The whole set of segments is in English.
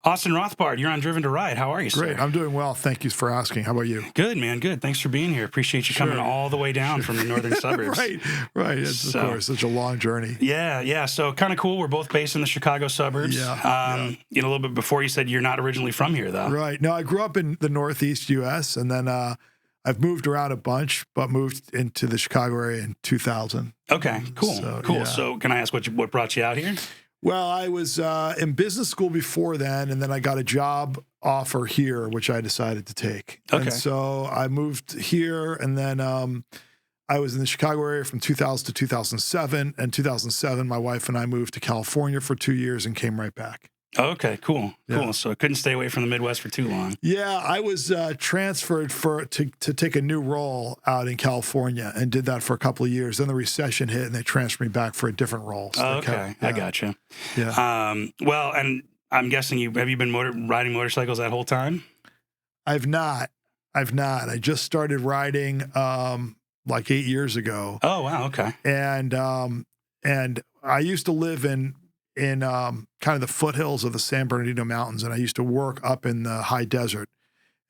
Austin Rothbard, you're on Driven to Ride. How are you, sir? Great. I'm doing well. Thank you for asking. How about you? Good, man. Good. Thanks for being here. Appreciate you coming all the way down from the northern suburbs. Right. It's, of course, such a long journey. Yeah. So kind of cool. We're both based in the Chicago suburbs. A little bit before you said you're not originally from here, though. Right. No, I grew up in the Northeast U.S., and then I've moved around a bunch, but moved into the Chicago area in 2000. Okay, cool. So can I ask what brought you out here? Well, I was in business school before then, and then I got a job offer here, which I decided to take. Okay. And so I moved here, and then I was in the Chicago area from 2000 to 2007. And 2007, my wife and I moved to California for 2 years and came right back. Okay, cool. So I couldn't stay away from the Midwest for too long. Yeah, I was transferred to take a new role out in California and did that for a couple of years. Then the recession hit and they transferred me back for a different role. So I gotcha. Yeah. Well, and I'm guessing have you been riding motorcycles that whole time? I've not. I just started riding like 8 years ago. Oh, wow. Okay. And I used to live in kind of the foothills of the San Bernardino Mountains, and I used to work up in the high desert.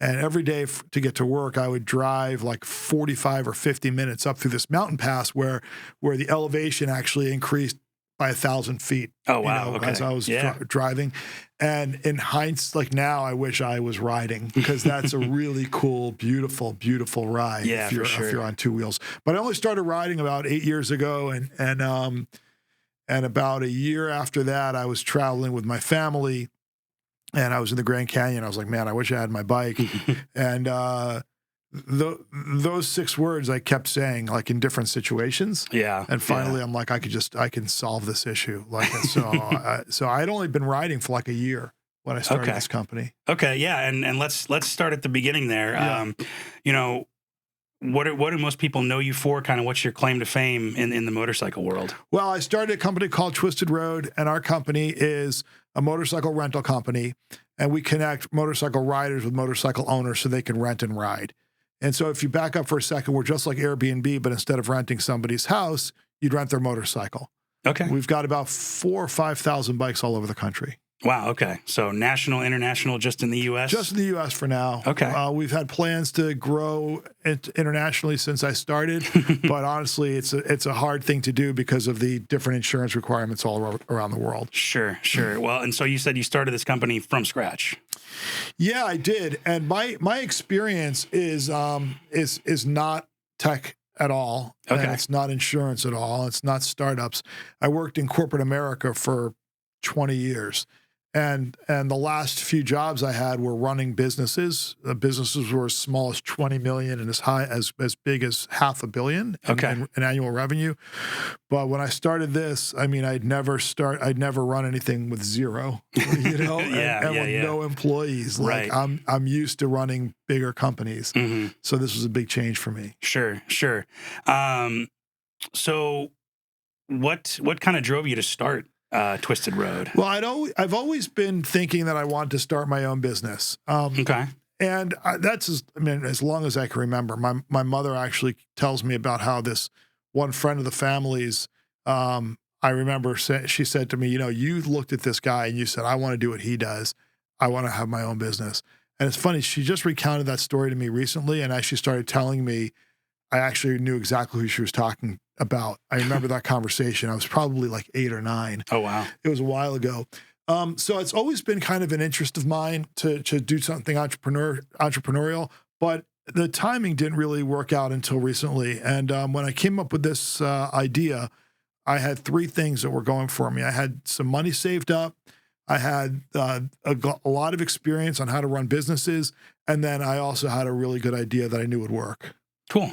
And every day to get to work, I would drive like 45 or 50 minutes up through this mountain pass where the elevation actually increased by 1,000 feet. Oh, wow. Okay. As I was driving. And in hindsight, like now, I wish I was riding, because that's a really cool, beautiful, beautiful ride. Yeah, if you're on two wheels. But I only started riding about 8 years ago, and about a year after that, I was traveling with my family, and I was in the Grand Canyon. I was like, man, I wish I had my bike. And those 6 words I kept saying, like in different situations. Yeah. And finally, I'm like, I can solve this issue. Like, so I'd only been riding for like a year when I started this company. Okay. Yeah. And let's start at the beginning there. Yeah. What do most people know you for? Kind of what's your claim to fame in the motorcycle world? Well, I started a company called Twisted Road, and our company is a motorcycle rental company, and we connect motorcycle riders with motorcycle owners so they can rent and ride. And so if you back up for a second, we're just like Airbnb, but instead of renting somebody's house, you'd rent their motorcycle. Okay. We've got about 4,000 or 5,000 bikes all over the country. Wow. Okay. So national, international, just in the U.S.? Just in the U.S. for now. Okay. We've had plans to grow internationally since I started, but honestly, it's a hard thing to do because of the different insurance requirements all around the world. Sure. Well, and so you said you started this company from scratch. Yeah, I did. And my experience is not tech at all. Okay. And it's not insurance at all. It's not startups. I worked in corporate America for 20 years. And the last few jobs I had were running businesses. The businesses were as small as 20 million and as high as big as $500 million in annual revenue. But when I started this, I mean, I'd never run anything with zero, and with no employees. Like right. I'm used to running bigger companies. Mm-hmm. So this was a big change for me. Sure. So what kind of drove you to start Twisted Road? Well, I've always been thinking that I wanted to start my own business. Okay. And that's as long as I can remember. My mother actually tells me about how this one friend of the family's, I remember she said to me, you looked at this guy and you said, I want to do what he does. I want to have my own business. And it's funny, she just recounted that story to me recently. And as she started telling me, I actually knew exactly who she was talking about. I remember that conversation. I was probably like 8 or 9. Oh, wow. It was a while ago. So it's always been kind of an interest of mine to do something entrepreneurial, but the timing didn't really work out until recently. And when I came up with this idea, I had 3 things that were going for me. I had some money saved up. I had a lot of experience on how to run businesses. And then I also had a really good idea that I knew would work. Cool.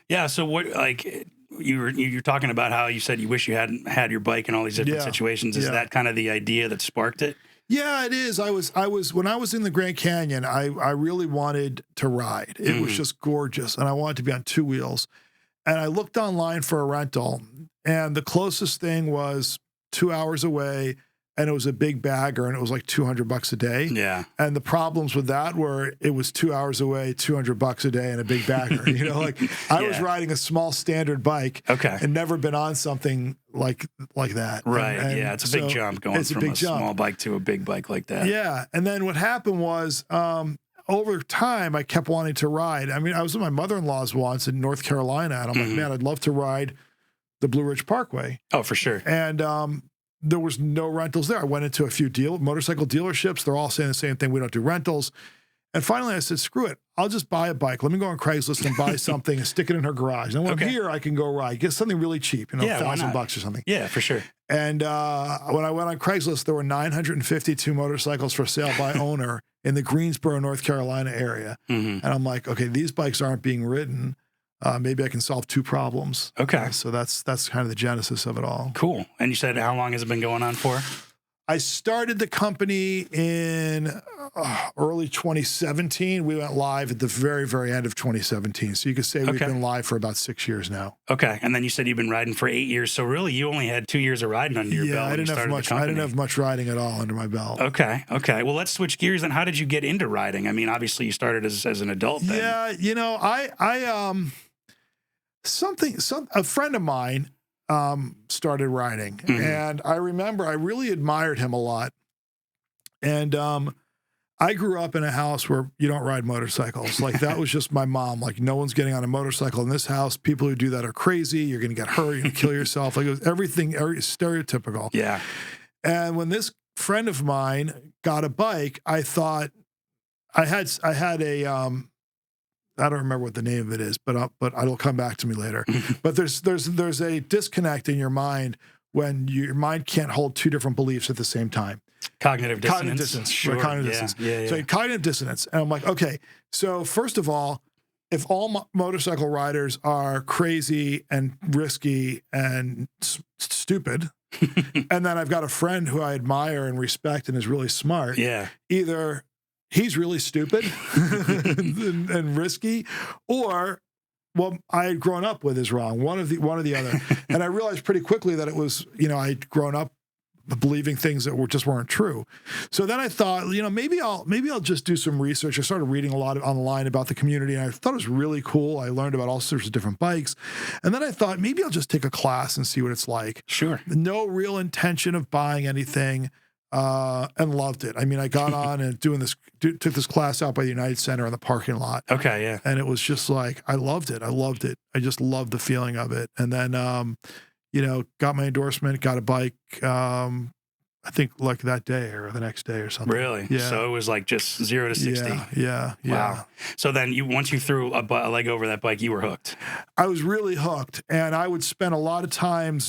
Yeah. So what, like, you're talking about how you said you wish you hadn't had your bike in all these different situations. Is that kind of the idea that sparked it? Yeah, it is. I was when I was in the Grand Canyon, I really wanted to ride. It was just gorgeous, and I wanted to be on 2 wheels. And I looked online for a rental, and the closest thing was 2 hours away, and it was a big bagger, and it was like $200 a day. Yeah. And the problems with that were it was 2 hours away, $200 a day, and a big bagger. You know, like I was riding a small standard bike, and never been on something like that. Right. And yeah, it's a big jump going from a small bike to a big bike like that. Yeah. And then what happened was, over time, I kept wanting to ride. I mean, I was at my mother-in-law's once in North Carolina, and I'm like, man, I'd love to ride the Blue Ridge Parkway. Oh, for sure. And there was no rentals there. I went into a few motorcycle dealerships. They're all saying the same thing. We don't do rentals. And finally I said, screw it. I'll just buy a bike. Let me go on Craigslist and buy something and stick it in her garage. And when I'm here, I can go ride. Get something really cheap, $1,000 or something. Yeah, for sure. And when I went on Craigslist, there were 952 motorcycles for sale by owner in the Greensboro, North Carolina area. And I'm like, okay, these bikes aren't being ridden. Maybe I can solve two problems. Okay. So that's kind of the genesis of it all. Cool. And you said, how long has it been going on for? I started the company in early 2017. We went live at the very, very end of 2017. So you could say we've been live for about 6 years now. Okay. And then you said you've been riding for 8 years. So really you only had 2 years of riding under your belt. I didn't have much riding at all under my belt. Okay. Well, let's switch gears then. How did you get into riding? I mean, obviously you started as an adult then. Yeah, a friend of mine started riding, and I remember I really admired him a lot. And I grew up in a house where you don't ride motorcycles. Like that was just my mom. Like no one's getting on a motorcycle in this house. People who do that are crazy. You're going to get hurt. You're going to kill yourself. Like it was everything stereotypical. Yeah. And when this friend of mine got a bike, I thought I had a I don't remember what the name of it is, but it'll come back to me later. But there's a disconnect in your mind when your mind can't hold two different beliefs at the same time. Cognitive dissonance. Cognitive dissonance. Sure. Cognitive dissonance. Yeah. So cognitive dissonance. And I'm like, okay, so first of all, if all motorcycle riders are crazy and risky and stupid, and then I've got a friend who I admire and respect and is really smart, either he's really stupid and risky, or what I had grown up with is wrong. One or the other. And I realized pretty quickly that it was, I'd grown up believing things that weren't true. So then I thought, maybe I'll just do some research. I started reading a lot online about the community, and I thought it was really cool. I learned about all sorts of different bikes. And then I thought, maybe I'll just take a class and see what it's like. Sure. No real intention of buying anything. And loved it. I mean, I got on and took this class out by the United Center in the parking lot. Okay, yeah. And it was just like, I loved it. I just loved the feeling of it. And then, got my endorsement, got a bike, I think like that day or the next day or something. Really? Yeah. So it was like just 0 to 60. Yeah. Wow. So then once you threw a leg over that bike, you were hooked. I was really hooked, and I would spend a lot of time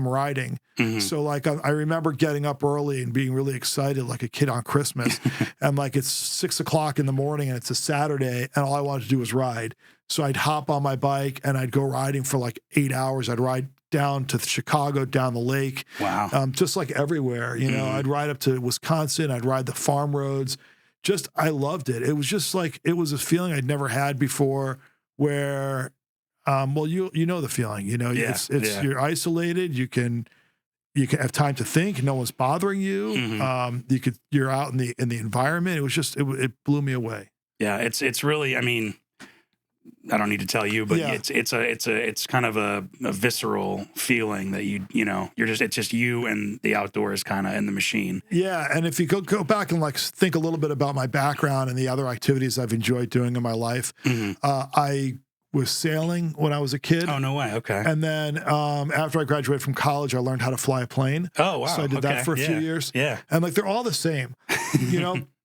riding. So like I remember getting up early and being really excited like a kid on Christmas. And like it's 6 o'clock in the morning and it's a Saturday, and all I wanted to do was ride. So I'd hop on my bike and I'd go riding for like 8 hours. I'd ride down to Chicago, down the lake. Wow. Just like everywhere, I'd ride up to Wisconsin. I'd ride the farm roads. I loved it. It was just like, it was a feeling I'd never had before where, you know the feeling, you're isolated. You can have time to think. No one's bothering you. You're out in the environment. It was just, it blew me away. Yeah. It's really, I mean, I don't need to tell you, but it's kind of a visceral feeling that it's just you and the outdoors kind of in the machine. Yeah, and if you go back and like think a little bit about my background and the other activities I've enjoyed doing in my life, I was sailing when I was a kid. Oh, no way. Okay. And then after I graduated from college, I learned how to fly a plane. Oh, wow. So I did that for a few years. Yeah. And like they're all the same,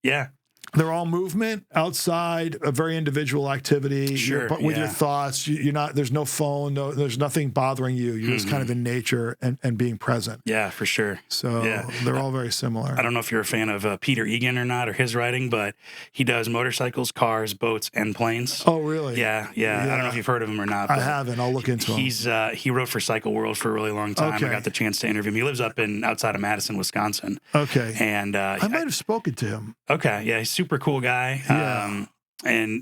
Yeah. They're all movement outside, a very individual activity. Sure, but with your thoughts, you're not. There's no phone. There's nothing bothering you. You're just kind of in nature and being present. Yeah, for sure. So they're all very similar. I don't know if you're a fan of Peter Egan or not, or his writing, but he does motorcycles, cars, boats, and planes. Oh, really? Yeah. I don't know if you've heard of him or not. I haven't. I'll look into him. He wrote for Cycle World for a really long time. Okay. I got the chance to interview him. He lives up outside of Madison, Wisconsin. Okay. And I might have spoken to him. Okay. Yeah, he's a super cool guy. Yeah.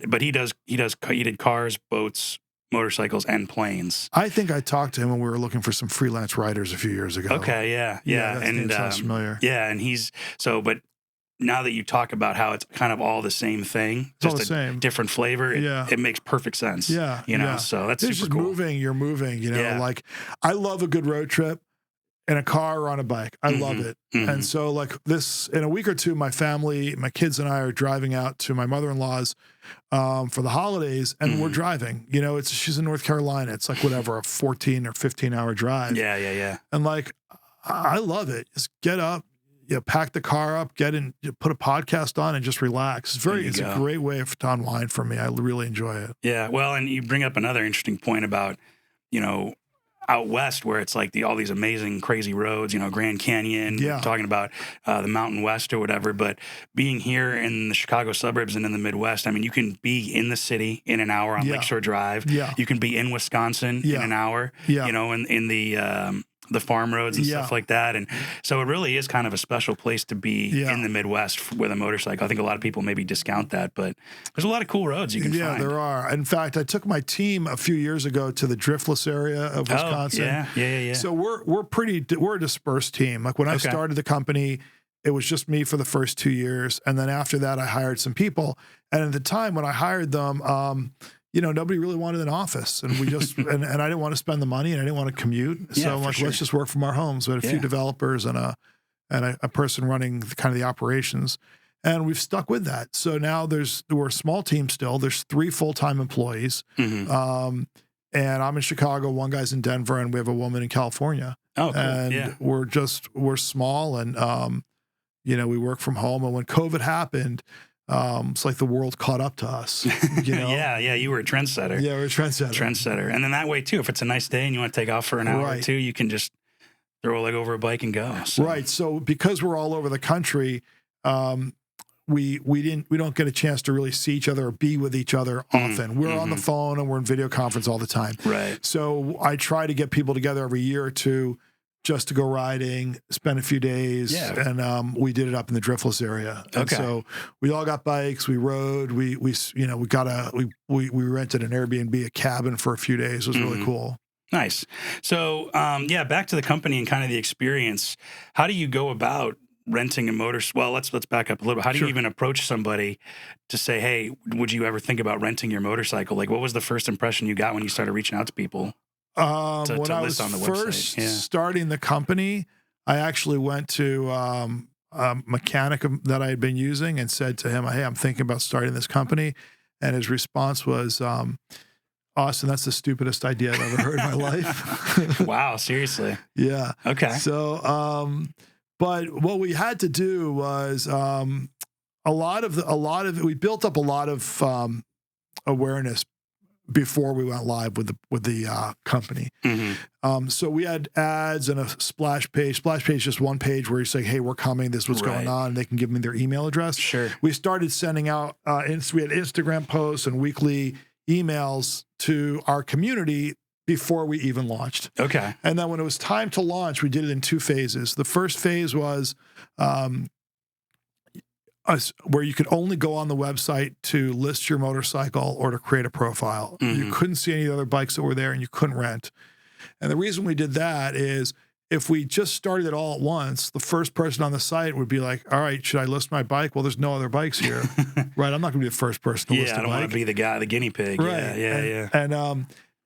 But he did cars, boats, motorcycles and planes. I think I talked to him when we were looking for some freelance riders a few years ago. Okay, yeah. That name sounds familiar. Yeah, and but now that you talk about how it's kind of all the same thing, it's all the same, different flavor, it makes perfect sense. Yeah, so that's it's super cool. You're moving, like I love a good road trip in a car or on a bike. I love it. And so like this, in a week or two, my family, my kids and I are driving out to my mother-in-law's for the holidays, and we're driving. She's in North Carolina. It's like whatever, a 14 or 15-hour drive. Yeah. And like, I love it. Just get up, pack the car up, get in, put a podcast on, and just relax. It's a great way to unwind for me. I really enjoy it. Yeah. Well, and you bring up another interesting point about, out west where it's like all these amazing, crazy roads, Grand Canyon, talking about the Mountain West or whatever. But being here in the Chicago suburbs and in the Midwest, I mean, you can be in the city in an hour on Lakeshore Drive. Yeah. You can be in Wisconsin in an hour, in the farm roads and stuff like that. And so it really is kind of a special place to be in the Midwest with a motorcycle. I think a lot of people maybe discount that, but there's a lot of cool roads you can find. Yeah, there are. In fact, I took my team a few years ago to the driftless area of Wisconsin. Yeah. So we're a dispersed team. Like when I started the company, it was just me for the first 2 years. And then after that, I hired some people. And at the time when I hired them, nobody really wanted an office, and we just and I didn't want to spend the money, and I didn't want to commute. So I'm like, let's just work from our homes. We had a few developers and a person running kind of the operations, and we've stuck with that. So now we're a small team still. There's 3 full-time employees, and I'm in Chicago. One guy's in Denver, and we have a woman in California. Oh, cool. And we're small, and we work from home. And when COVID happened, it's like the world caught up to us. Yeah, you were a trendsetter. Yeah, we're a trendsetter. And then that way, too, if it's a nice day and you want to take off for an hour or two, you can just throw a leg over a bike and go. So. Right. So because we're all over the country, we don't get a chance to really see each other or be with each other often. We're on the phone and we're in video conference all the time. Right. So I try to get people together every year or two just to go riding, spend a few days, and we did it up in the driftless area. And so we all got bikes, we rode, we rented an Airbnb, a cabin for a few days. It was really cool. Nice. So back to the company and kind of the experience. How do you go about renting a motor? Well, let's back up a little bit. How do you even approach somebody to say, hey, would you ever think about renting your motorcycle? Like, what was the first impression you got when you started reaching out to people? When I was first starting the company, I actually went to a mechanic that I had been using and said to him, hey, I'm thinking about starting this company. And his response was, Austin, that's the stupidest idea I've ever heard in my life. Wow, seriously? Yeah. Okay. So, but what we had to do was we built up a lot of awareness before we went live with the company. So we had ads and a splash page. Splash page is just one page where you say, hey, we're coming. This is what's going on. And they can give me their email address. Sure. We started sending out, we had Instagram posts and weekly emails to our community before we even launched. Okay. And then when it was time to launch, we did it in 2 phases. The first phase was where you could only go on the website to list your motorcycle or to create a profile. You couldn't see any other bikes that were there, and you couldn't rent. And the reason we did that is if we just started it all at once, the first person on the site would be like, all right, should I list my bike? Well, there's no other bikes here. Right? I'm not going to be the first person to list a bike. Yeah, I don't want to be the guinea pig. Right. Yeah.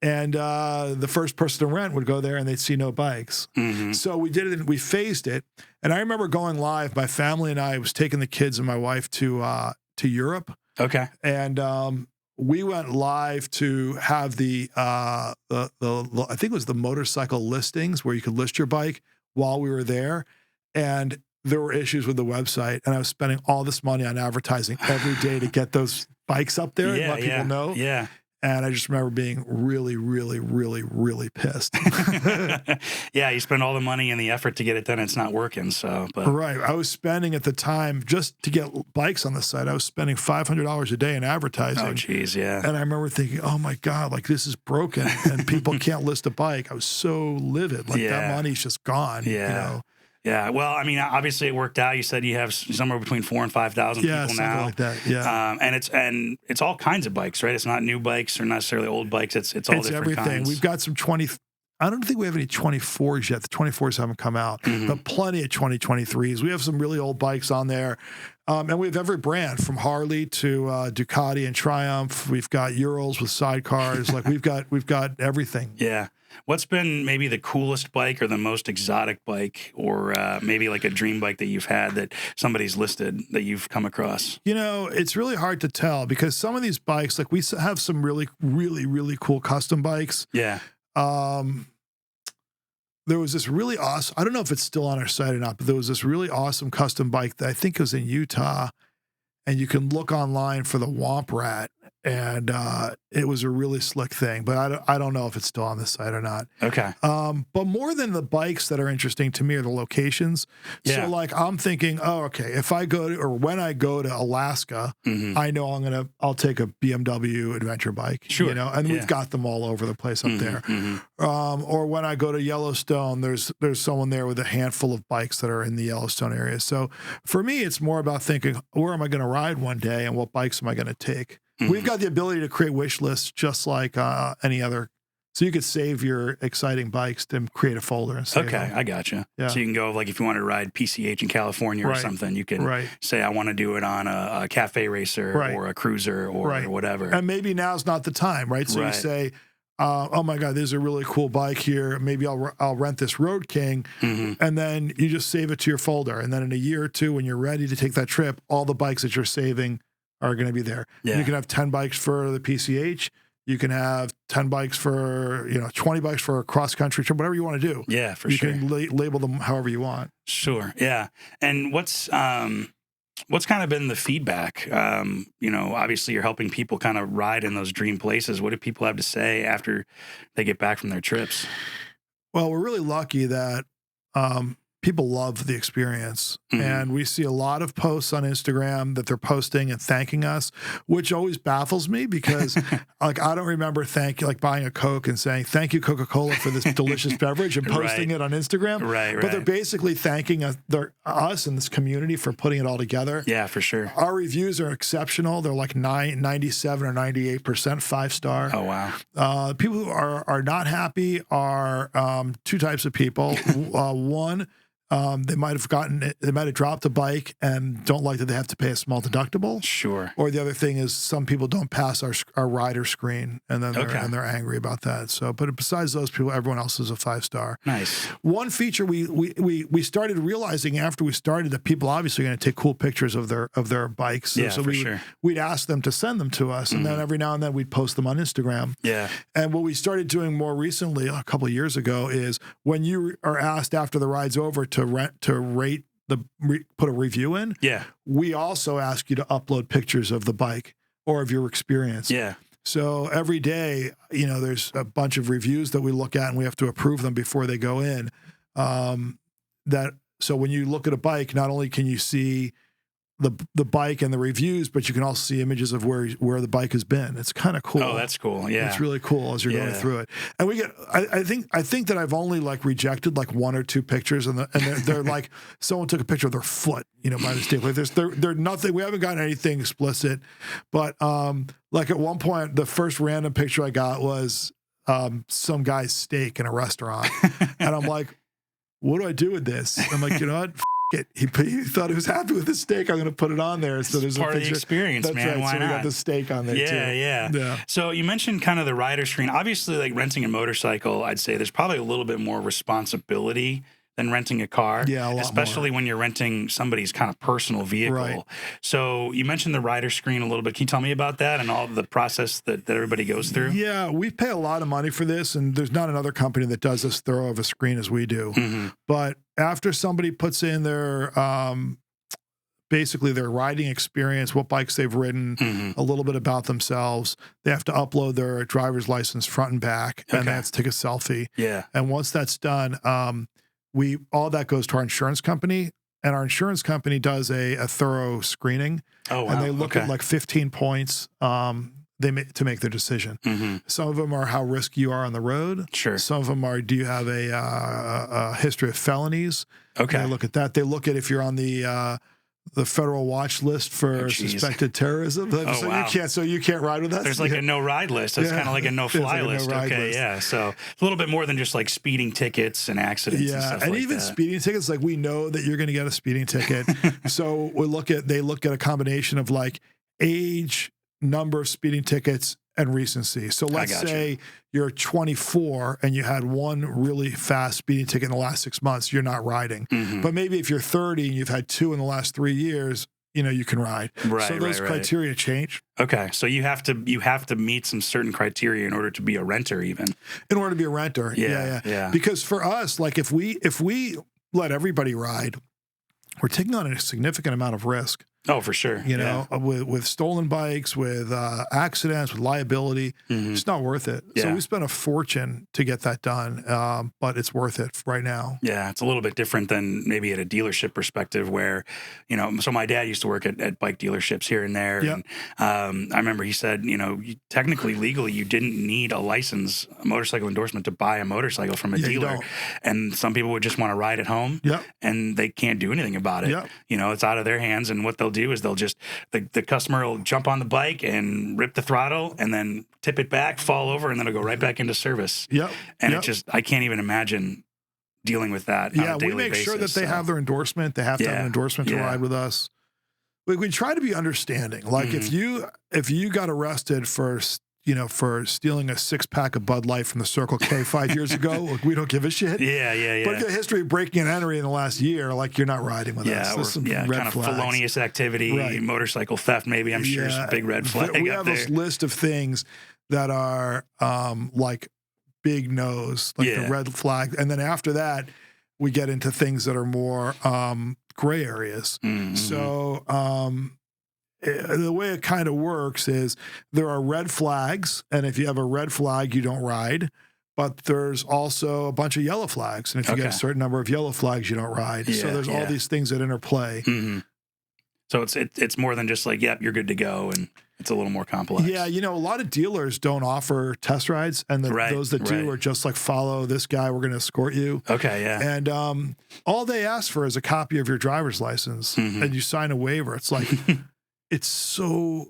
And the first person to rent would go there and they'd see no bikes. So we did it and we phased it. And I remember going live, my family and I was taking the kids and my wife to Europe. Okay. And we went live to have the I think it was the motorcycle listings where you could list your bike while we were there. And there were issues with the website. And I was spending all this money on advertising every day to get those bikes up there and let people know. Yeah. And I just remember being really, really, really, really pissed. Yeah, you spend all the money and the effort to get it done, it's not working. Right. I was spending at the time, just to get bikes on the site, I was spending $500 a day in advertising. Oh, geez, yeah. And I remember thinking, oh my God, like this is broken and people can't list a bike. I was so livid. Like that money's just gone. Yeah. You know? Yeah. Well, I mean, obviously it worked out. You said you have somewhere between 4,000 and 5,000 people now. Like that. Yeah. And it's all kinds of bikes, right? It's not new bikes or necessarily old bikes. It's all different everything. kinds. We've got some 20. I don't think we have any 24s yet. The 24s haven't come out, but plenty of 2023s. We have some really old bikes on there. And we have every brand from Harley to Ducati and Triumph. We've got Urals with sidecars. Like we've got everything. Yeah. What's been maybe the coolest bike or the most exotic bike or maybe like a dream bike that you've had that somebody's listed that you've come across? You know, it's really hard to tell because some of these bikes, like we have some really, really, really cool custom bikes. Yeah. There was this really awesome, I don't know if it's still on our site or not, but there was this really awesome custom bike that I think was in Utah, and you can look online for the Womp Rat, and it was a really slick thing, but I don't know if it's still on the site or not. Okay. But more than the bikes that are interesting to me are the locations. Yeah. So like I'm thinking, oh, okay, if I go to, or when I go to Alaska, I know I'll take a BMW adventure bike. Sure. You know, and we've got them all over the place up there. Or when I go to Yellowstone, there's someone there with a handful of bikes that are in the Yellowstone area. So for me, it's more about thinking, where am I going to ride one day and what bikes am I going to take? We've got the ability to create wish lists just like any other. So you could save your exciting bikes to create a folder and save them. I gotcha. Yeah. So you can go, like, if you want to ride PCH in California or something, you can say, I want to do it on a cafe racer or a cruiser or whatever. And maybe now's not the time, right? So you say, oh my God, there's a really cool bike here. Maybe I'll rent this Road King. And then you just save it to your folder. And then in a year or two, when you're ready to take that trip, all the bikes that you're saving are going to be there. Yeah. You can have 10 bikes for the PCH. You can have 10 bikes for, 20 bikes for a cross-country trip, whatever you want to do. Yeah, for sure. You can label them however you want. Sure, yeah. And what's kind of been the feedback? Obviously you're helping people kind of ride in those dream places. What do people have to say after they get back from their trips? Well, we're really lucky that people love the experience. And we see a lot of posts on Instagram that they're posting and thanking us, which always baffles me because like I don't remember buying a Coke and saying, thank you, Coca-Cola, for this delicious beverage and posting it on Instagram. Right. But they're basically thanking us and this community for putting it all together. Yeah, for sure. Our reviews are exceptional. They're like 97 or 98% 5-star. Oh, wow. People who are not happy are two types of people. One, they might have dropped a bike and don't like that they have to pay a small deductible. Sure. Or the other thing is some people don't pass our rider screen and then they're angry about that. So, but besides those people, everyone else is a 5-star. Nice. One feature we started realizing after we started that people obviously are going to take cool pictures of their bikes. So we'd ask them to send them to us, and then every now and then we'd post them on Instagram. Yeah. And what we started doing more recently, a couple of years ago, is when you are asked after the ride's over to put a review in. Yeah. We also ask you to upload pictures of the bike or of your experience. Yeah. So every day, there's a bunch of reviews that we look at and we have to approve them before they go in. So when you look at a bike, not only can you see the bike and the reviews, but you can also see images of where the bike has been. It's kind of cool. Oh, that's cool. Yeah. It's really cool as you're going through it. And we get, I think that I've only rejected 1 or 2 pictures and they're like, someone took a picture of their foot, by mistake. They're nothing, we haven't gotten anything explicit, but at one point, the first random picture I got was some guy's steak in a restaurant. And I'm like, what do I do with this? I'm like, you know what? It. He thought he was happy with the steak. I'm going to put it on there. So there's part a of the experience, That's man. Right. Why so not? We got the steak on there too. Yeah. So you mentioned kind of the rider screen. Obviously, renting a motorcycle, I'd say there's probably a little bit more responsibility than renting a car. Yeah, a lot especially more. when you're renting somebody's kind of personal vehicle. Right. So you mentioned the rider screen a little bit. Can you tell me about that and all the process that everybody goes through? Yeah, we pay a lot of money for this, and there's not another company that does as thorough of a screen as we do. But after somebody puts in their basically their riding experience, what bikes they've ridden, a little bit about themselves, they have to upload their driver's license front and back, and they have to take a selfie. Yeah. And once that's done, all that goes to our insurance company, and our insurance company does a thorough screening. Oh, wow. And they look at 15 points. to make their decision. Some of them are how risky you are on the road. Sure. Some of them are, do you have a history of felonies? Okay. They look at that. They look at if you're on the federal watch list for suspected terrorism. Oh, wow. You can't ride with us. There's like a no ride list. That's kind of like a no fly list. Okay, yeah. So it's a little bit more than just like speeding tickets and accidents. Yeah, and stuff and like even that. speeding tickets. Like we know that you're going to get a speeding ticket, so they look at a combination of like age, number of speeding tickets, and recency. So let's say you're 24 and you had one really fast speeding ticket in the last 6 months, you're not riding. But maybe if you're 30 and you've had 2 in the last 3 years, you can ride. Right, so those criteria change. Okay, so you have to meet some certain criteria in order to be a renter, even. In order to be a renter, yeah. Because for us, like if we let everybody ride, we're taking on a significant amount of risk. Oh, for sure. With stolen bikes, with accidents, with liability, it's not worth it. Yeah. So we spent a fortune to get that done, but it's worth it right now. Yeah, it's a little bit different than maybe at a dealership perspective where, so my dad used to work at bike dealerships here and there. Yep. And I remember he said, technically, legally, you didn't need a license, a motorcycle endorsement to buy a motorcycle from a dealer. And some people would just want to ride at home and they can't do anything about it. Yep. It's out of their hands. And what they'll do is they'll just, the customer will jump on the bike and rip the throttle and then tip it back, fall over, and then it'll go right back into service. Yep. And it just, I can't even imagine dealing with that on a daily we make basis, sure that they have their endorsement. They have to have an endorsement to ride with us. We try to be understanding. Like if you got arrested for stealing a 6-pack of Bud Light from the Circle K 5 years ago, we don't give a shit. Yeah. But if you have a history of breaking and entering in the last year, like you're not riding with us. There's some red kind of flags. felonious activity, motorcycle theft, maybe. I'm sure is a big red flag. We have this list of things that are like big no's, like the red flag. And then after that, we get into things that are more gray areas. So the way it kind of works is there are red flags, and if you have a red flag, you don't ride. But there's also a bunch of yellow flags, and if you get a certain number of yellow flags, you don't ride. So there's all these things that interplay. So it's more than just like, yep, you're good to go, and it's a little more complex. Yeah, a lot of dealers don't offer test rides, and those that do are just like, follow this guy, we're going to escort you. Okay, yeah. And all they ask for is a copy of your driver's license, and you sign a waiver. It's like, it's so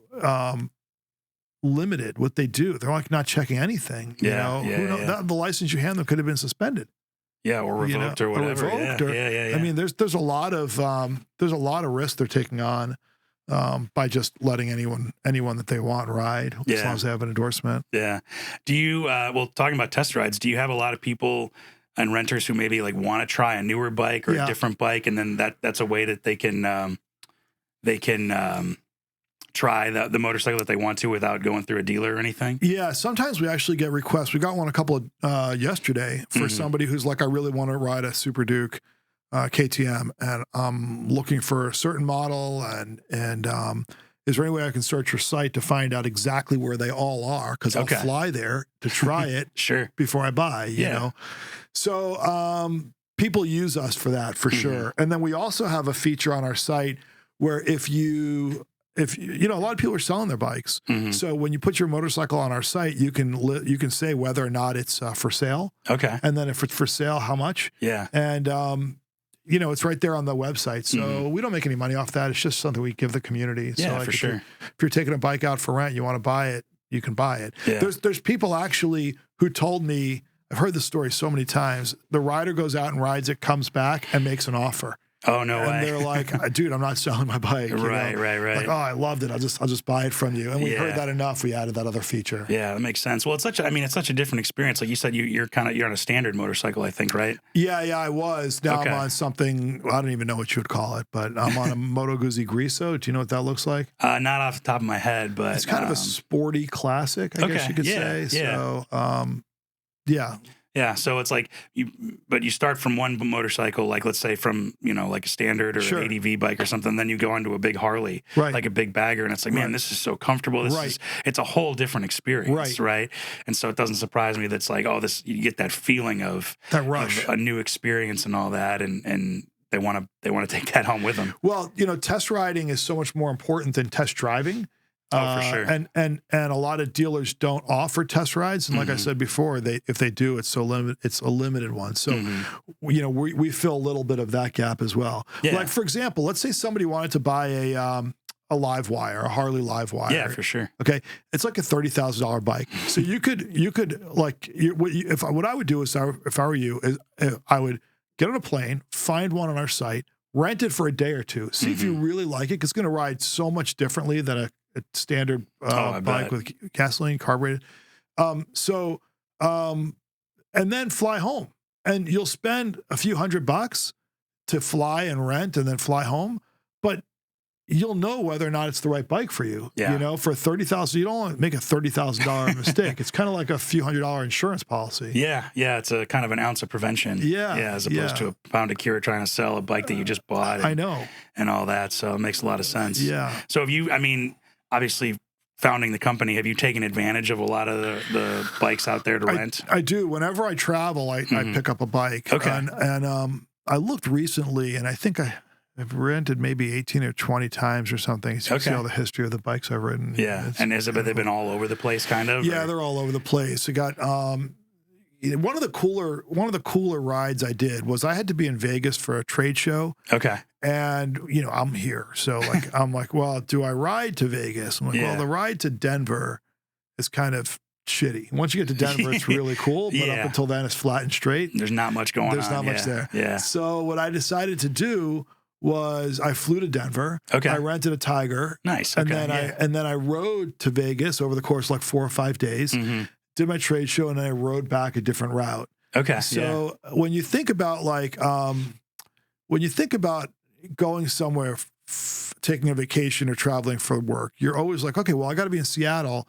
limited what they do. They're like not checking anything. The license you hand them could have been suspended. Yeah, or revoked or whatever. I mean, there's a lot of risk they're taking on by just letting anyone that they want ride, as long as they have an endorsement. Yeah. Do you talking about test rides, do you have a lot of people and renters who maybe like want to try a newer bike or a different bike, and then that's a way that they can try the motorcycle that they want to without going through a dealer or anything? Yeah, sometimes we actually get requests. We got one a couple of yesterday for somebody who's like, I really want to ride a Super Duke KTM, and I'm looking for a certain model, and is there any way I can search your site to find out exactly where they all are? Because I'll fly there to try it before I buy, you know? So people use us for that, for sure. And then we also have a feature on our site where if a lot of people are selling their bikes. So when you put your motorcycle on our site, you can say whether or not it's for sale. Okay. And then if it's for sale, how much? Yeah. And, it's right there on the website. So we don't make any money off that. It's just something we give the community. Yeah, so for sure. If you're taking a bike out for rent, you want to buy it, you can buy it. Yeah. There's people actually who told me, I've heard this story so many times, the rider goes out and rides it, comes back and makes an offer. Oh, no way. And they're like, dude, I'm not selling my bike. Right. Like, oh, I loved it. I'll just buy it from you. And we heard that enough. We added that other feature. Yeah, that makes sense. Well, it's such a different experience. Like you said, you're on a standard motorcycle, I think, right? Yeah, I was. Now I'm on something, I don't even know what you would call it, but I'm on a Moto Guzzi Griso. Do you know what that looks like? Not off the top of my head, but it's kind of a sporty classic, I guess you could say. Yeah. So, yeah. Yeah, so it's like you start from one motorcycle, like let's say from, like a standard or an ADV bike or something, then you go onto a big Harley, like a big bagger, and it's like, man, this is so comfortable. It's a whole different experience, right? And so it doesn't surprise me that it's like, you get that feeling of that rush, of a new experience and all that, and they want to take that home with them. Well, test riding is so much more important than test driving. Oh, for sure. And a lot of dealers don't offer test rides, and like I said before, if they do, it's a limited one. So, you know, we fill a little bit of that gap as well. Yeah. Like for example, let's say somebody wanted to buy a live wire, a Harley live wire. Yeah, for sure. Okay, it's like a $30,000 bike. So you could like what I would do is if I were you, is I would get on a plane, find one on our site, rent it for a day or two, see if you really like it. 'Cause it's going to ride so much differently than a standard bike with gasoline carbureted. And then fly home, and you'll spend a few $100 to fly and rent and then fly home. But you'll know whether or not it's the right bike for you. Yeah. You know, for $30,000, you don't want to make a $30,000 mistake. It's kind of like a few $100 insurance policy. Yeah. Yeah. It's a kind of an ounce of prevention. Yeah. Yeah. As opposed to a pound of cure trying to sell a bike that you just bought. I know. And all that. So it makes a lot of sense. Yeah. So have you, I mean, obviously founding the company, have you taken advantage of a lot of the bikes out there to rent? I do. Whenever I travel, I pick up a bike. Okay. And I looked recently, and I think I've rented maybe 18 or 20 times or something. So you see all the history of the bikes I've ridden. Yeah. And they've been all over the place, kind of? Yeah, they're all over the place. I got one of the cooler rides I did was I had to be in Vegas for a trade show. Okay. And, you know, I'm here. So like, I'm like, well, do I ride to Vegas? I'm like, well, the ride to Denver is kind of shitty. Once you get to Denver, it's really cool. But up until then, it's flat and straight. There's not much going on. There's not much there. Yeah. So what I decided to do was I flew to Denver. Okay. I rented a Tiger. Nice. And Okay. then I rode to Vegas over the course of like 4 or 5 days. Did my trade show, and then I rode back a different route. Okay. So when you think about going somewhere, taking a vacation or traveling for work, you're always like, okay, well, I got to be in Seattle.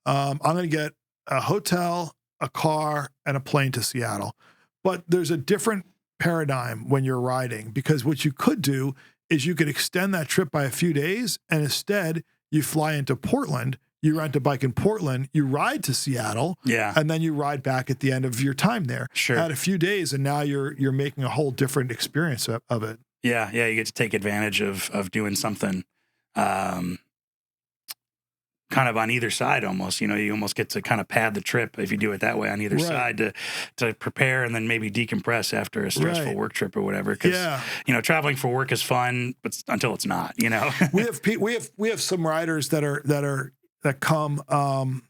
I'm going to get a hotel, a car, and a plane to Seattle. But there's a different paradigm when you're riding, because what you could do is you could extend that trip by a few days, and instead you fly into Portland, you rent a bike in Portland, you ride to Seattle, and then you ride back at the end of your time there. Sure. Add a few days, and now you're making a whole different experience of it. Yeah, yeah, you get to take advantage of doing something kind of on either side almost. You know, you almost get to kind of pad the trip if you do it that way on either side to prepare and then maybe decompress after a stressful work trip or whatever. Because, you know, traveling for work is fun, but until it's not, you know. we have some riders that come.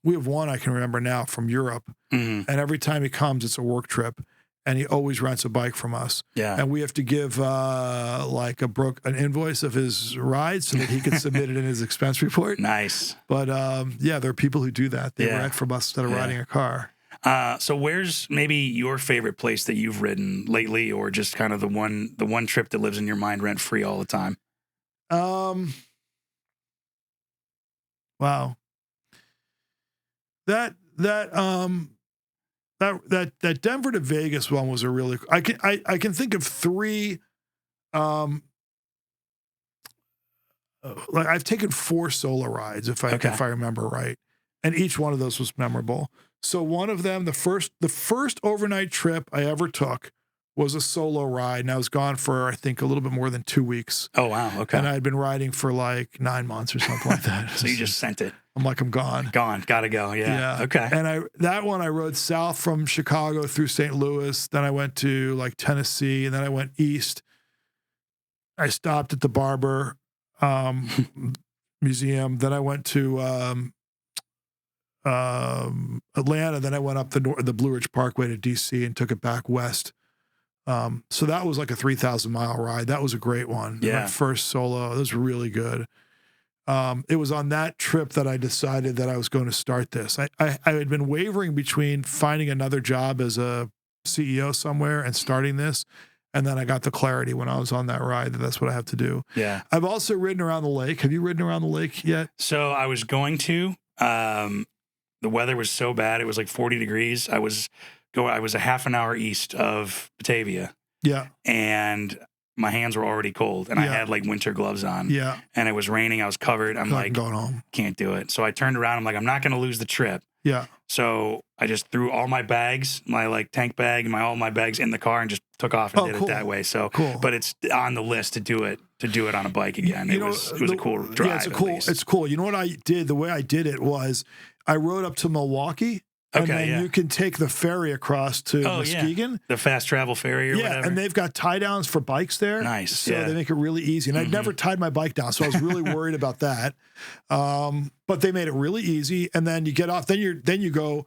We have one I can remember now from Europe, and every time he comes, it's a work trip. And he always rents a bike from us. Yeah. And we have to give like an invoice of his ride so that he can submit it in his expense report. Nice. But yeah, there are people who do that. They rent from us instead of riding a car. So where's maybe your favorite place that you've ridden lately, or just kind of the one trip that lives in your mind rent free all the time? Wow. That Denver to Vegas one was a really. I can think of 3. Like I've taken 4 solo rides if I remember right, and each one of those was memorable. So one of them, the first overnight trip I ever took was a solo ride, and I was gone for I think a little bit more than 2 weeks. Oh wow, okay. And I had been riding for like 9 months or something like that. So you just sent it. I'm like, I'm gone. Gotta go. Yeah. Okay. And that one I rode south from Chicago through St. Louis. Then I went to like Tennessee, and then I went east. I stopped at the Barber Museum. Then I went to Atlanta. Then I went up the Blue Ridge Parkway to DC and took it back west. So that was like a 3,000-mile ride. That was a great one. Yeah. My first solo. It was really good. It was on that trip that I decided that I was going to start this. I had been wavering between finding another job as a CEO somewhere and starting this. And then I got the clarity when I was on that ride that that's what I have to do. Yeah. I've also ridden around the lake. Have you ridden around the lake yet? So I was going to. The weather was so bad. It was like 40 degrees. I was a half an hour east of Batavia. Yeah. And my hands were already cold, and I had like winter gloves on. Yeah. And it was raining. I was covered. I'm like, going home. Can't do it. So I turned around. I'm like, I'm not going to lose the trip. Yeah. So I just threw all my bags, my like tank bag, and all my bags in the car, and just took off and did it that way. So, but it's on the list to do it on a bike again. It was a cool drive. Yeah, it's cool. You know what I did? The way I did it was I rode up to Milwaukee. And then you can take the ferry across to Muskegon. The fast travel ferry or whatever. And they've got tie downs for bikes there. Nice. So they make it really easy. And I'd never tied my bike down, so I was really worried about that. But they made it really easy. And then you get off. Then you go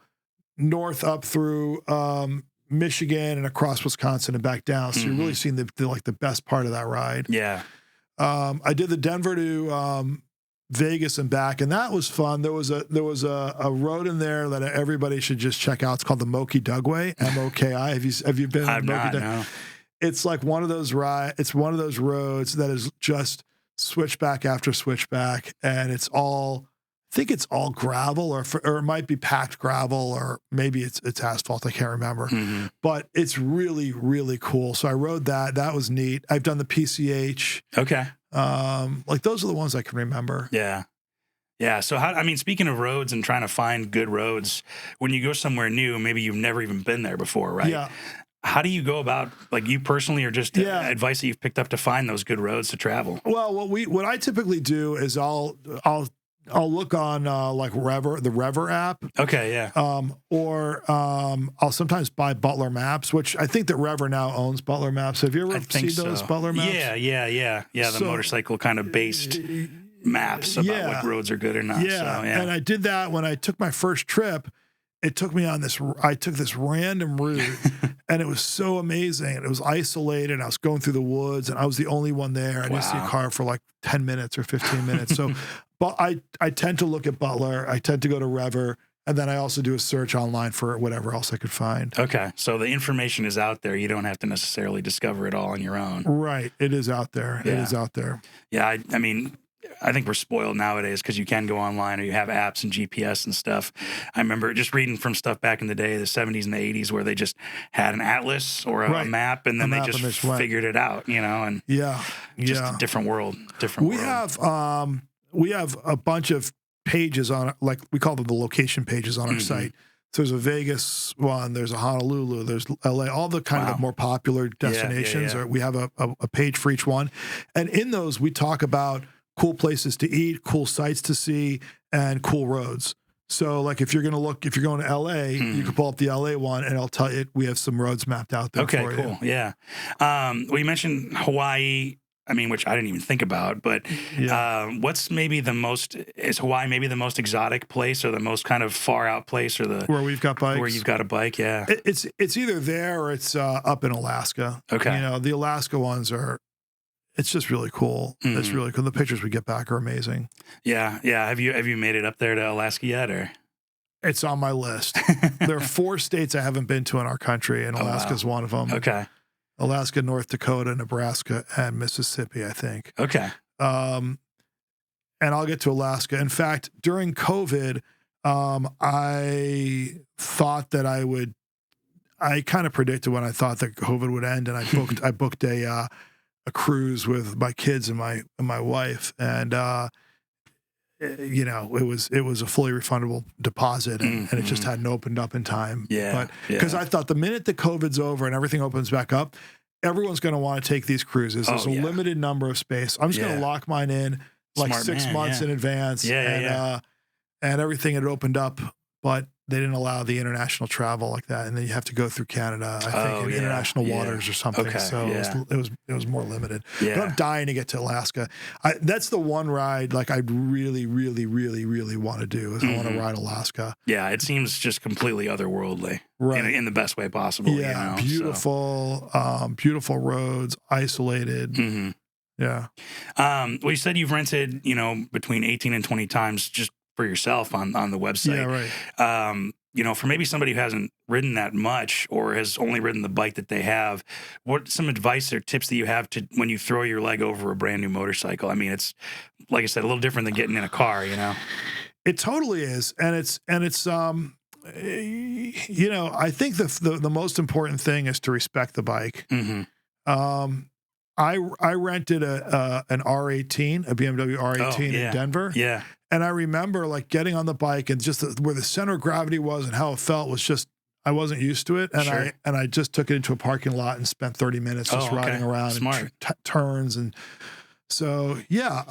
north up through Michigan and across Wisconsin and back down. So you're really seeing the best part of that ride. Yeah. I did the Denver to Vegas and back, and that was fun. There was a road in there that everybody should just check out. It's called the Moki Dugway, M-O-K-I. Have you been? I've not. No. It's like one of those It's one of those roads that is just switchback after switchback, and it's all. I think it's all gravel, or it might be packed gravel, or maybe it's asphalt. I can't remember, but it's really, really cool. So I rode that. That was neat. I've done the PCH. Okay. Like those are the ones I can remember. Yeah. Yeah. So speaking of roads and trying to find good roads, when you go somewhere new, maybe you've never even been there before, right? Yeah. How do you go about, like you personally, or just advice that you've picked up to find those good roads to travel? Well, what I typically do is I'll look on like the Rever app. Okay, yeah. Or I'll sometimes buy Butler Maps, which I think that Rever now owns Butler Maps. Have you ever seen those Butler Maps? Yeah. The motorcycle kind of based maps about what roads are good or not. Yeah, and I did that when I took my first trip. It took me on I took this random route, and it was so amazing. It was isolated. I was going through the woods, and I was the only one there. I didn't see a car for like 10 minutes or 15 minutes. So, but I tend to look at Butler. I tend to go to Rever, and then I also do a search online for whatever else I could find. Okay, so the information is out there. You don't have to necessarily discover it all on your own. Right, it is out there. Yeah. It is out there. Yeah, I think we're spoiled nowadays because you can go online or you have apps and GPS and stuff. I remember just reading from stuff back in the day, the 70s and the 80s, where they just had an atlas or a map, and then they just figured it out, and just a different world. We have a bunch of pages on, like we call them the location pages on our site. So there's a Vegas one, there's a Honolulu, there's LA, all the kind of more popular destinations. Or we have a page for each one. And in those, we talk about cool places to eat, cool sights to see, and cool roads. So like if you're going to LA, you can pull up the LA one, and I'll tell you, we have some roads mapped out there for you. Okay, cool. Yeah. Well, you mentioned Hawaii, which I didn't even think about, but what's maybe is Hawaii maybe the most exotic place, or the most kind of far out place, or where we've got bikes? Where you've got a bike, yeah. It's either there or it's up in Alaska. Okay. The Alaska ones it's just really cool. It's really cool. The pictures we get back are amazing. Yeah. Have you made it up there to Alaska yet, or? It's on my list. There are 4 states I haven't been to in our country, and Alaska's one of them. Okay. Alaska, North Dakota, Nebraska, and Mississippi, I think. Okay. And I'll get to Alaska. In fact, during COVID, I thought that I kind of predicted when I thought that COVID would end, and I booked a cruise with my kids and my wife, and it was a fully refundable deposit, and it just hadn't opened up in time. But because I thought the minute the COVID's over and everything opens back up, everyone's going to want to take these cruises. There's a limited number of space. I'm just going to lock mine in like 6 months in advance, and everything had opened up, but they didn't allow the international travel like that, and then you have to go through Canada, I think, in international waters or something. Okay, so it was more limited. But I'm dying to get to Alaska. That's the one ride like I'd really, really, really, really want to do. I want to ride Alaska. Yeah, it seems just completely otherworldly, right? In the best way possible. Yeah, beautiful, beautiful roads, isolated. Yeah. Well, you said you've rented, between 18 and 20 times just for yourself on the website. Yeah, right. For maybe somebody who hasn't ridden that much or has only ridden the bike that they have, what some advice or tips that you have to when you throw your leg over a brand new motorcycle? It's, like I said, a little different than getting in a car, It totally is. And it's I think the most important thing is to respect the bike. I rented an R18, a BMW R18 in Denver. Yeah. And I remember like getting on the bike and just where the center of gravity was and how it felt was just, I wasn't used to it. And I just took it into a parking lot and spent 30 minutes just riding around and turns. And so, yeah.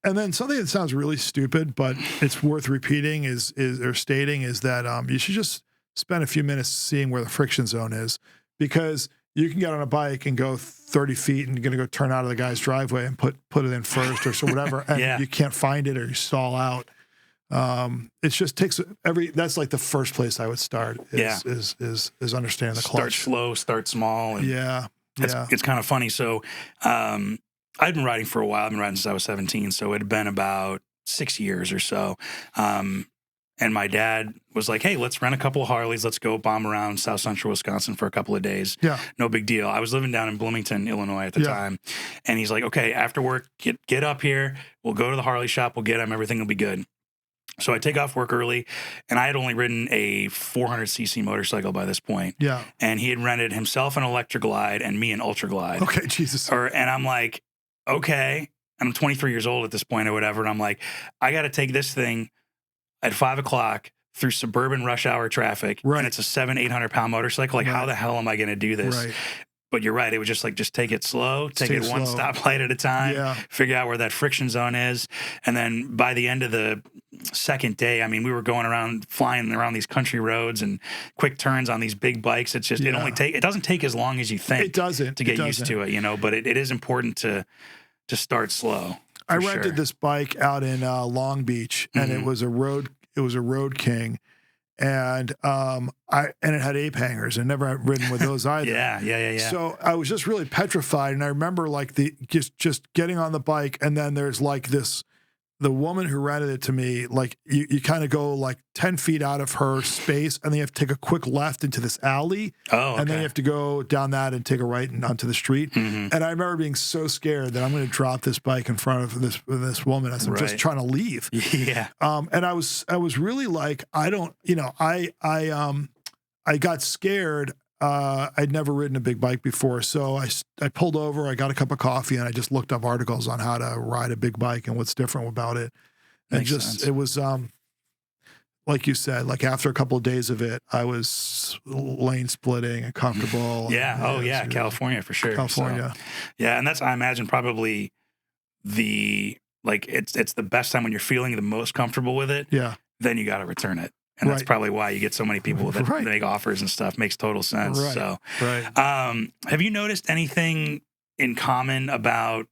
And then something that sounds really stupid, but it's worth repeating or stating is that you should just spend a few minutes seeing where the friction zone is, because you can get on a bike and go 30 feet and you're going to go turn out of the guy's driveway and put it in first or so whatever. And you can't find it or you stall out. It just takes that's like the first place I would start is understanding the clutch. Start slow, start small. And it's kind of funny. So, I've been riding for a while. I've been riding since I was 17. So it had been about 6 years or so. And my dad was like, hey, let's rent a couple of Harleys. Let's go bomb around South Central Wisconsin for a couple of days. Yeah. No big deal. I was living down in Bloomington, Illinois at the time. And he's like, okay, after work, get up here. We'll go to the Harley shop. We'll get them. Everything will be good. So I take off work early, and I had only ridden a 400cc motorcycle by this point. Yeah. And he had rented himself an Electra Glide and me an Ultra Glide. Okay, Jesus. And I'm like, okay. I'm 23 years old at this point or whatever. And I'm like, I got to take this thing at 5 o'clock through suburban rush hour traffic. Right. And it's a 800 pound motorcycle. Like, how the hell am I going to do this? Right. But you're right. It was just like, just take it slow, take it one stoplight at a time, figure out where that friction zone is. And then by the end of the second day, I mean, we were going around, flying around these country roads and quick turns on these big bikes. It's just, it doesn't take as long as you think. It doesn't. To get used to it, you know, but it is important to start slow. I rented this bike out in Long Beach, and it was a Road King, and it had ape hangers, and never had ridden with those either. Yeah. So I was just really petrified, and I remember like just getting on the bike, and then there's like the woman who rented it to me, like you kind of go like 10 feet out of her space, and then you have to take a quick left into this alley. Oh, okay. And then you have to go down that and take a right and onto the street. Mm-hmm. And I remember being so scared that I'm going to drop this bike in front of this woman as I'm just trying to leave. Yeah. And I was really like, I got scared. I'd never ridden a big bike before, so I pulled over, I got a cup of coffee, and I just looked up articles on how to ride a big bike and what's different about it. And it was, like you said, like after a couple of days of it, I was lane splitting and comfortable. Yeah. California for sure. California. So, yeah. And that's, I imagine, probably it's the best time when you're feeling the most comfortable with it. Yeah. Then you got to return it. And that's probably why you get so many people that make offers and stuff. Makes total sense. Right. So, have you noticed anything in common about,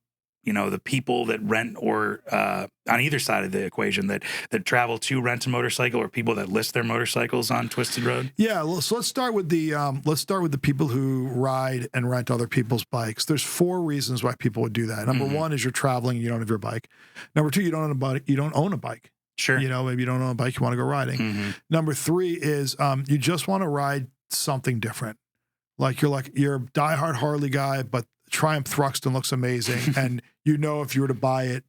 the people that rent or on either side of the equation that travel to rent a motorcycle, or people that list their motorcycles on Twisted Road? Yeah. Well, so let's start with the people who ride and rent other people's bikes. There's 4 reasons why people would do that. Number 1 is you're traveling, you don't have your bike. Number 2, you don't own a bike. Sure. Maybe you don't own a bike, you want to go riding. Mm-hmm. Number 3 is you just want to ride something different. Like you're a diehard Harley guy, but Triumph Thruxton looks amazing. And if you were to buy it,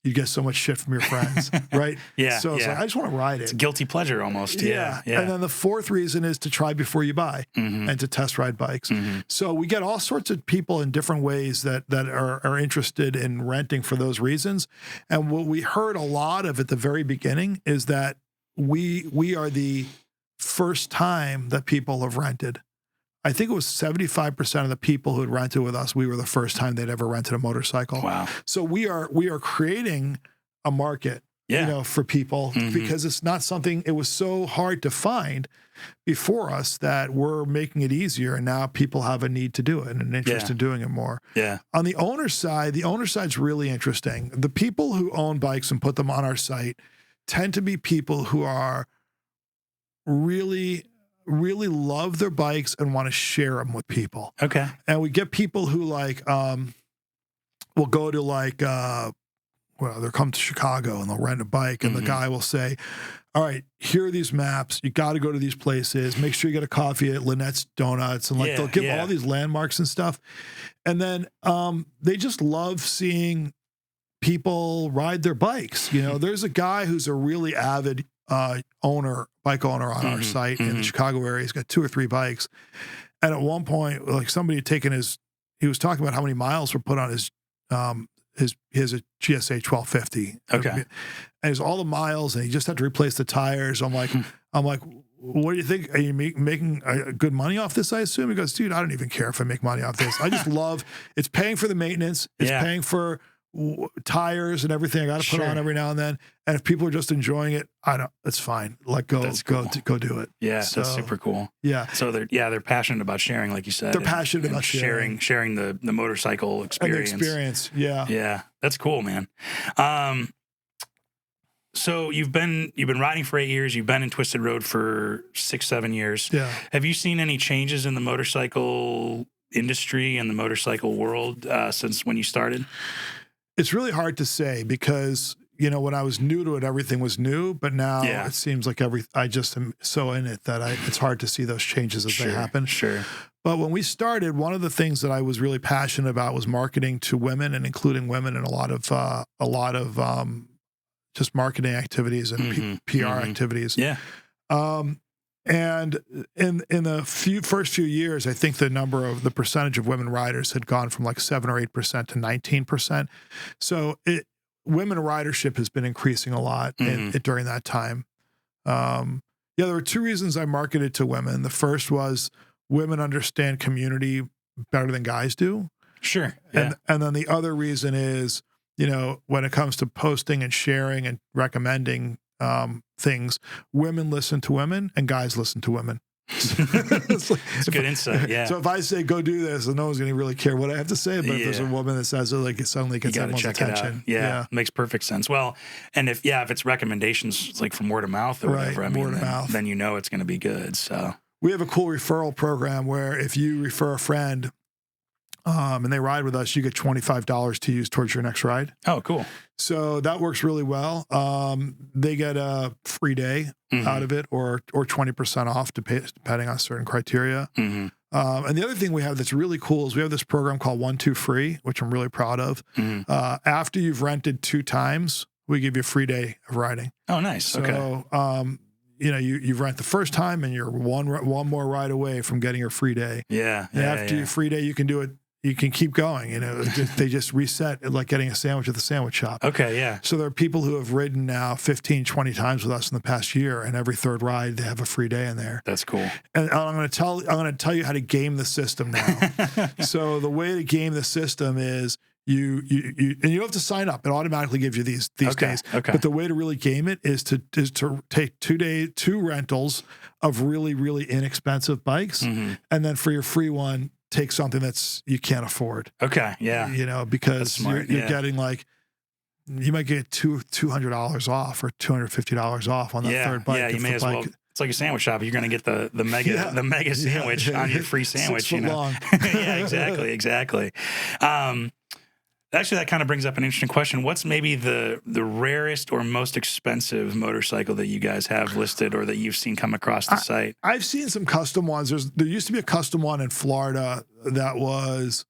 you get so much shit from your friends, right? Yeah. So it's like, I just want to ride it. It's a guilty pleasure almost. Yeah. And then the 4th reason is to try before you buy and to test ride bikes. Mm-hmm. So we get all sorts of people in different ways that are interested in renting for those reasons. And what we heard a lot of at the very beginning is that we are the first time that people have rented. I think it was 75% of the people who had rented with us, we were the first time they'd ever rented a motorcycle. Wow. So we are creating a market, for people because it's not something, it was so hard to find before us that we're making it easier. And now people have a need to do it and an interest in doing it more. Yeah. On the owner's side's really interesting. The people who own bikes and put them on our site tend to be people who are really love their bikes and want to share them with people. Okay. And we get people who will go to they'll come to Chicago and they'll rent a bike and the guy will say, all right, here are these maps. You got to go to these places. Make sure you get a coffee at Lynette's Donuts. And they'll give all these landmarks and stuff. And then they just love seeing people ride their bikes. There's a guy who's a really avid bike owner on our site in the Chicago area. He's got 2 or 3 bikes. And at one point, like somebody had taken his he was talking about how many miles were put on his he has a GSA 1250. Okay. And it's all the miles, and he just had to replace the tires. I'm like, what do you think? Are you making good money off this, I assume? He goes, dude, I don't even care if I make money off this. I just love, it's paying for the maintenance. It's paying for tires and everything I got to put on every now and then. And if people are just enjoying it, it's fine. Like go do it. Yeah. So, that's super cool. Yeah. So they're passionate about sharing, like you said. They're passionate about sharing the motorcycle experience. And the experience. Yeah. Yeah. That's cool, man. So you've been riding for 8 years. You've been in Twisted Road for 6-7 years. Yeah. Have you seen any changes in the motorcycle industry and the motorcycle world since when you started? It's really hard to say because, when I was new to it, everything was new. But now it seems like I just am so in it that it's hard to see those changes as they happen. Sure. But when we started, one of the things that I was really passionate about was marketing to women and including women in a lot of just marketing activities and PR activities. Yeah. And in the first few years, I think the percentage of women riders had gone from like 7 or 8% to 19%. So women ridership has been increasing a lot during that time. There were 2 reasons I marketed to women. The first was women understand community better than guys do. Sure. Yeah. And then the other reason is, when it comes to posting and sharing and recommending things, women listen to women and guys listen to women. It's good insight. Yeah. So if I say go do this, no one's going to really care what I have to say. But if there's a woman that says it, like it suddenly gets everyone's attention. Yeah, makes perfect sense. Well, and if it's recommendations, it's like from word of mouth or whatever. I mean, word of mouth. Then it's going to be good. So we have a cool referral program where if you refer a friend, and they ride with us, you get $25 to use towards your next ride. Oh, cool. So that works really well. They get a free day out of it or 20% off depending on certain criteria. And the other thing we have that's really cool is we have this program called 1-2 Free, which I'm really proud of. After you've rented 2 times, we give you a free day of riding. Oh, nice. So, okay. You rent the first time and you're one more ride away from getting your free day. Yeah. And after your free day, you can do it. You can keep going. They just reset like getting a sandwich at the sandwich shop. Okay, yeah. So there are people who have ridden now 15, 20 times with us in the past year, and every third ride they have a free day in there. That's cool. And I'm going to tell you how to game the system now. So the way to game the system is you and you don't have to sign up. It automatically gives you these days. Okay. But the way to really game it is to take 2 rentals of really, really inexpensive bikes, and then for your free one, take something that's you can't afford. Okay, yeah. Because you're getting like, you might get $200 off or $250 off on that third bike. Yeah, you may as well. It's like a sandwich shop. You're going to get the mega sandwich on your free sandwich. 6 foot long. Yeah, exactly. Actually, that kind of brings up an interesting question. What's maybe the rarest or most expensive motorcycle that you guys have listed or that you've seen come across the site? I've seen some custom ones. There used to be a custom one in Florida that was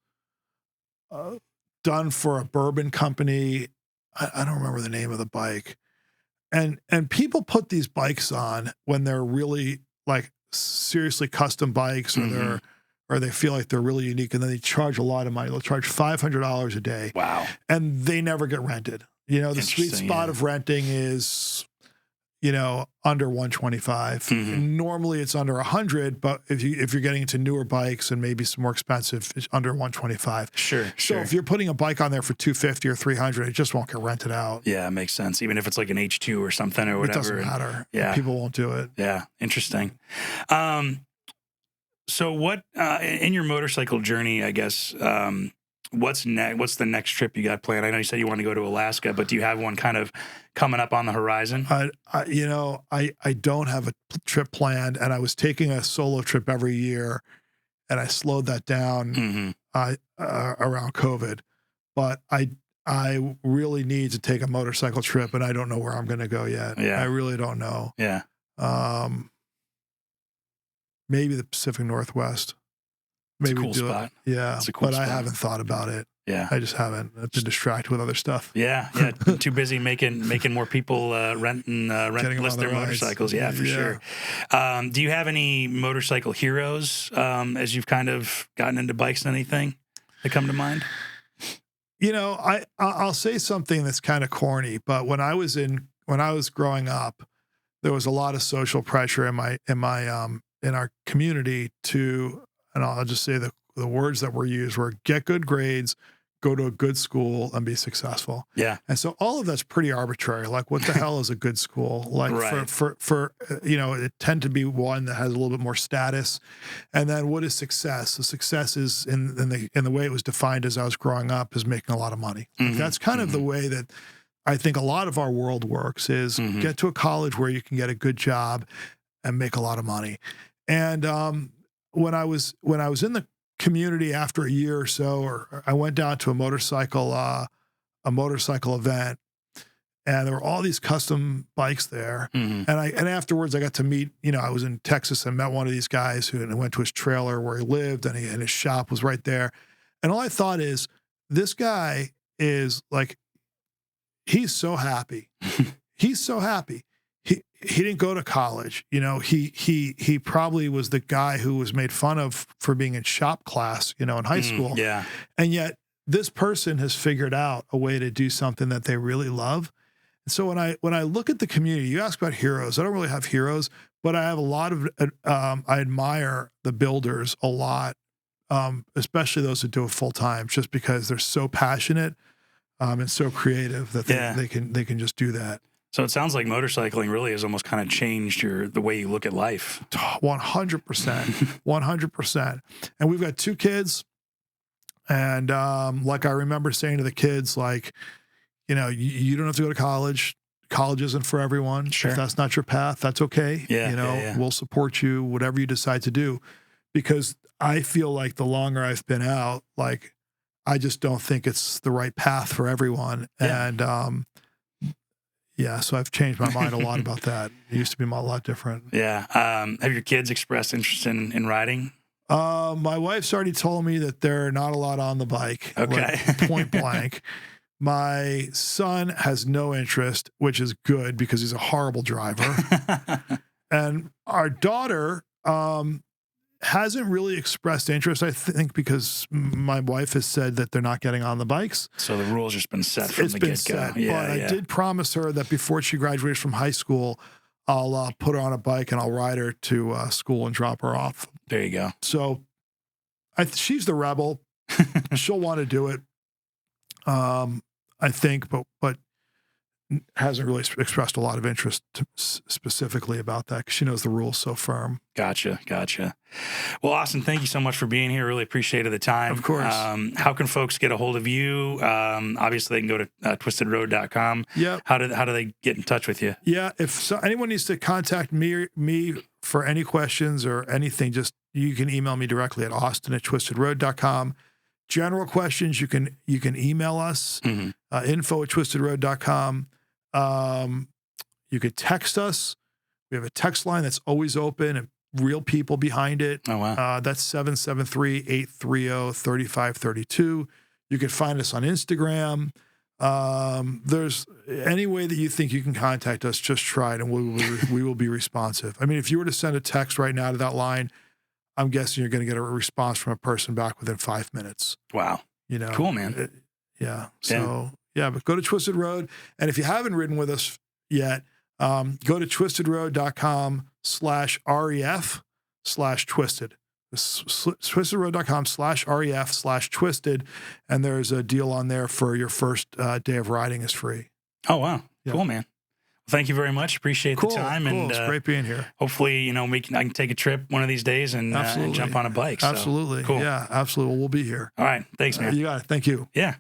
done for a bourbon company. I don't remember the name of the bike. And people put these bikes on when they're really like seriously custom bikes or they feel like they're really unique, and then they charge a lot of money. They'll charge $500 a day. Wow. And they never get rented. The sweet spot of renting is, under 125. Normally it's under 100, but if you're getting into newer bikes and maybe some more expensive, it's under 125. Sure. So if you're putting a bike on there for 250 or 300, it just won't get rented out. Yeah, it makes sense. Even if it's like an H2 or something or whatever. It doesn't matter. Yeah. People won't do it. Yeah. Interesting. So what, in your motorcycle journey, I guess, what's the next trip you got planned? I know you said you want to go to Alaska, but do you have one kind of coming up on the horizon? I don't have a trip planned, and I was taking a solo trip every year, and I slowed that down around COVID. But I really need to take a motorcycle trip, and I don't know where I'm going to go yet. Yeah. I really don't know. Yeah. Maybe the Pacific Northwest. Maybe it's a cool spot. Yeah, it's a cool but spot. I haven't thought about it. Yeah, I just haven't. I've been distracted with other stuff. Yeah. Too busy making more people rent list their motorcycles. Yeah, for sure. Do you have any motorcycle heroes as you've kind of gotten into bikes and anything? that come to mind? You know, I'll say something that's kind of corny, but when I was growing up, there was a lot of social pressure in our community to, and I'll just say the words that were used were get good grades, go to a good school, and be successful. Yeah. And so all of that's pretty arbitrary. Like, what the hell is a good school? Like, right. for you know, it tend to be one that has a little bit more status. And then what is success? So success is in the way it was defined as I was growing up is making a lot of money. Mm-hmm. That's kind of the way that I think a lot of our world works is get to a college where you can get a good job and make a lot of money. And when I was in the community after a year or so, or I went down to a motorcycle event, and there were all these custom bikes there. And afterwards I got to meet, you know, I was in Texas and met one of these guys and I went to his trailer where he lived, and his shop was right there. And all I thought is, this guy is like, he's so happy. He's so happy. He didn't go to college. You know, he probably was the guy who was made fun of for being in shop class, you know, in high school. Yeah. And yet this person has figured out a way to do something that they really love. And so when I look at the community, you ask about heroes. I don't really have heroes, but I have a lot of, I admire the builders a lot, especially those who do it full time, just because they're so passionate. And so creative that they can just do that. So it sounds like motorcycling really has almost kind of changed the way you look at life. 100%, 100%. And we've got 2 kids, and like I remember saying to the kids, like, you know, you don't have to go to college. College isn't for everyone. Sure. If that's not your path, that's okay. Yeah, you know, we'll support you, whatever you decide to do, because I feel like the longer I've been out, like, I just don't think it's the right path for everyone. Yeah. And so I've changed my mind a lot about that. It used to be a lot different. Yeah. Have your kids expressed interest in riding? My wife's already told me that they're not a lot on the bike. Okay. Like, point blank. My son has no interest, which is good because he's a horrible driver. And our daughter, hasn't really expressed interest, I think, because my wife has said that they're not getting on the bikes. So the rule's just been set from the get-go. Yeah, but I did promise her that before she graduates from high school, I'll put her on a bike and I'll ride her to school and drop her off. There you go. So she's the rebel. She'll want to do it, I think, but hasn't really expressed a lot of interest specifically about that because she knows the rule's so firm. Gotcha. Well, Austin, thank you so much for being here. Really appreciated the time. Of course. How can folks get a hold of you? Obviously, they can go to twistedroad.com. Yeah. How do they get in touch with you? Yeah. If anyone needs to contact me for any questions or anything, just you can email me directly at austin@twistedroad.com. General questions, you can email us, info@twistedroad.com. You could text us. We have a text line that's always open and real people behind it. Oh, wow. That's 773-830-3532. You can find us on Instagram. There's any way that you think you can contact us, just try it, and we will be responsive. I mean, if you were to send a text right now to that line, I'm guessing you're going to get a response from a person back within 5 minutes. Wow. You know, cool, man. So but go to Twisted Road. And if you haven't ridden with us yet, go to twistedroad.com/ref/twisted. twistedroad.com/ref/twisted. And there's a deal on there for your first day of riding is free. Oh, wow. Yeah. Cool, man. Thank you very much. Appreciate the time. Cool. And it's great being here. Hopefully, you know, I can take a trip one of these days and jump on a bike. So. Absolutely. Cool. Yeah, absolutely. We'll be here. All right. Thanks, man. You got it. Thank you. Yeah.